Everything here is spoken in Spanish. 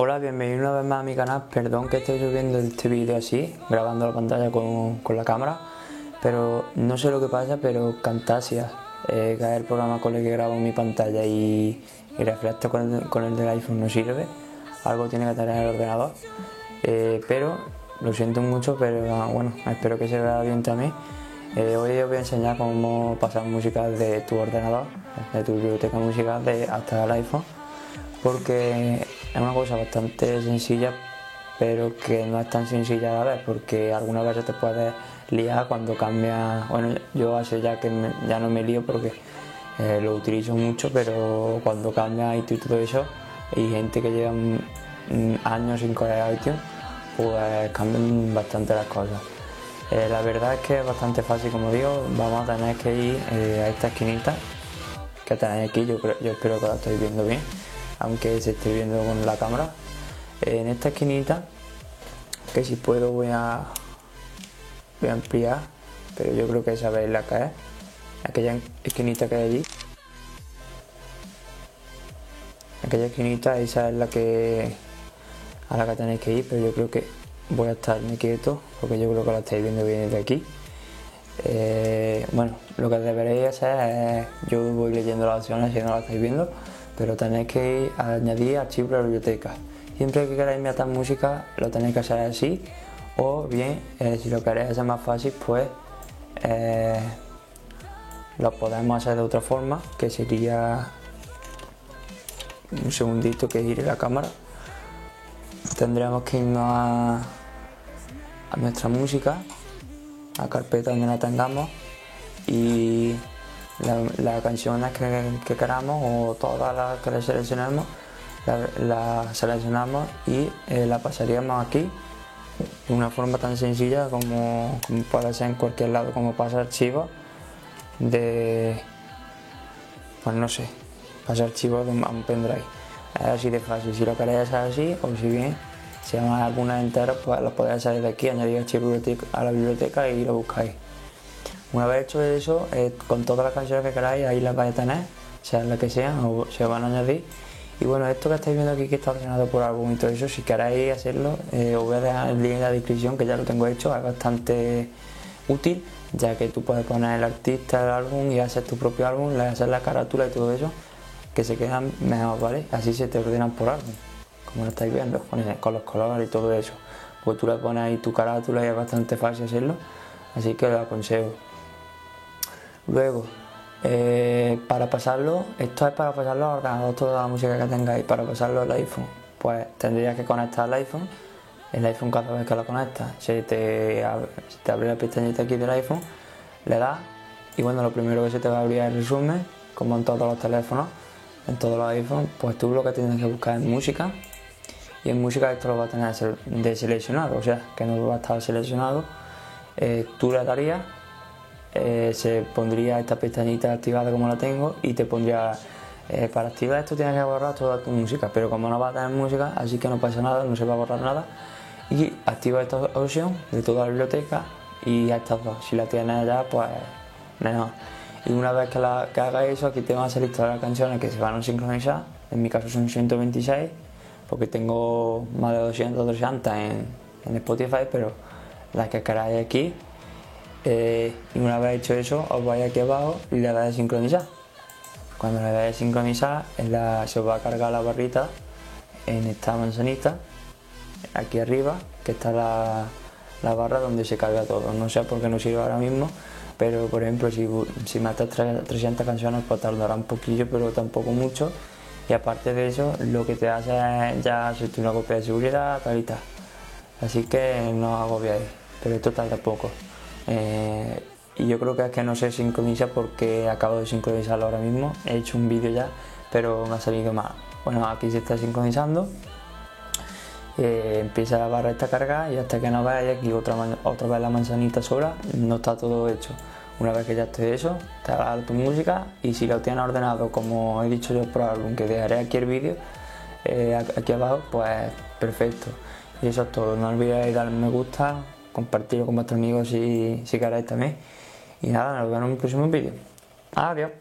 Hola, bienvenido una vez más a mi canal. Perdón que esté subiendo este vídeo así, grabando la pantalla con la cámara, pero no sé lo que pasa, pero Camtasia, que es el programa con el que grabo mi pantalla y Reflector con el del iPhone no sirve. Algo tiene que tener el ordenador, pero lo siento mucho, pero bueno, espero que se vea bien también. Hoy os voy a enseñar cómo pasar música de tu ordenador, de tu biblioteca musical hasta el iPhone, porque es una cosa bastante sencilla, pero que no es tan sencilla a la vez, porque algunas veces te puedes liar cuando cambia. Bueno, yo hace ya que ya no me lío porque lo utilizo mucho, pero cuando cambia iTunes y todo eso, hay gente que lleva años sin coger iTunes, pues cambian bastante las cosas. La verdad es que es bastante fácil, como digo. Vamos a tener que ir a esta esquinita que tenéis aquí. Yo espero que la estéis viendo bien, aunque se esté viendo con la cámara. En esta esquinita, que si puedo voy a ampliar, pero yo creo que sabéis la que es, aquella esquinita que hay allí. Aquella esquinita, esa es a la que tenéis que ir, pero yo creo que voy a estarme quieto porque yo creo que la estáis viendo bien desde aquí. Bueno, lo que deberéis hacer es, yo voy leyendo las opciones si no las estáis viendo, pero tenéis que ir a añadir archivos a la biblioteca. Siempre que queráis meter música lo tenéis que hacer así, o bien si lo queréis hacer más fácil, pues lo podemos hacer de otra forma, que sería, un segundito que gire la cámara. Tendríamos que irnos a nuestra música, a carpeta donde la tengamos, y las canciones que queramos o todas las que seleccionemos, la seleccionamos y la pasaríamos aquí de una forma tan sencilla como puede ser en cualquier lado, como pasa archivos de, pues no sé, pasa archivos de un pendrive. Es así de fácil. Si lo queréis hacer así, o si bien si llamáis algunas enteras, pues lo podéis hacer desde aquí, añadir archivos a la biblioteca y lo buscáis. Una vez hecho eso, con todas las canciones que queráis, ahí las vais a tener, sean las que sean, o se van a añadir. Y bueno, esto que estáis viendo aquí, que está ordenado por álbum y todo eso, si queréis hacerlo, os voy a dejar el link en la descripción, que ya lo tengo hecho. Es bastante útil, ya que tú puedes poner el artista, el álbum, y hacer tu propio álbum, le hacer la carátula y todo eso, que se quedan mejor, ¿vale? Así se te ordenan por álbum, como lo estáis viendo, con los colores y todo eso. Pues tú le pones ahí tu carátula y es bastante fácil hacerlo, así que lo aconsejo. Luego, para pasarlo, esto es para pasarlo al ordenador, toda la música que tengáis. Para pasarlo al iPhone, pues tendrías que conectar al iPhone. El iPhone, cada vez que lo conectas, se te abre la pestañita aquí del iPhone, le das, y bueno, lo primero que se te va a abrir es el resumen, como en todos los teléfonos, en todos los iPhones. Pues tú lo que tienes que buscar es música, y en música esto lo va a tener deseleccionado, o sea, que no va a estar seleccionado. Tú le darías, se pondría esta pestañita activada como la tengo, y te pondría, para activar esto tienes que borrar toda tu música, pero como no va a tener música, así que no pasa nada, no se va a borrar nada. Y activa esta opción de toda la biblioteca y a estas dos, si la tienes ya, pues mejor. Y una vez que haga eso, aquí te van a salir todas las canciones que se van a sincronizar. En mi caso son 126, porque tengo más de 200 o 300 en Spotify, pero las que queráis aquí. Y una vez hecho eso, os vais aquí abajo y le dais a sincronizar. Cuando le dais a sincronizar, se os va a cargar la barrita en esta manzanita aquí arriba, que está la barra donde se carga todo. No sé por qué no sirve ahora mismo, pero por ejemplo si metes 300 canciones, pues tardará un poquillo, pero tampoco mucho. Y aparte de eso, lo que te hace es ya hacerte una copia de seguridad, tal y tal. Así que no os agobiáis, pero esto tarda poco. Y yo creo que es que no se sincroniza porque acabo de sincronizarlo ahora mismo. He hecho un vídeo ya, pero me ha salido mal. Bueno, aquí se está sincronizando. Empieza la barra esta carga, y hasta que no veáis aquí otra vez la manzanita sola, no está todo hecho. Una vez que ya esté hecho, te va a dar tu música, y si lo tienes ordenado como he dicho yo por álbum, que dejaré aquí el vídeo aquí abajo, pues perfecto. Y eso es todo. No olvidéis darle me gusta, compartirlo con vuestros amigos si queréis también. Y nada, nos vemos en un próximo vídeo. Adiós.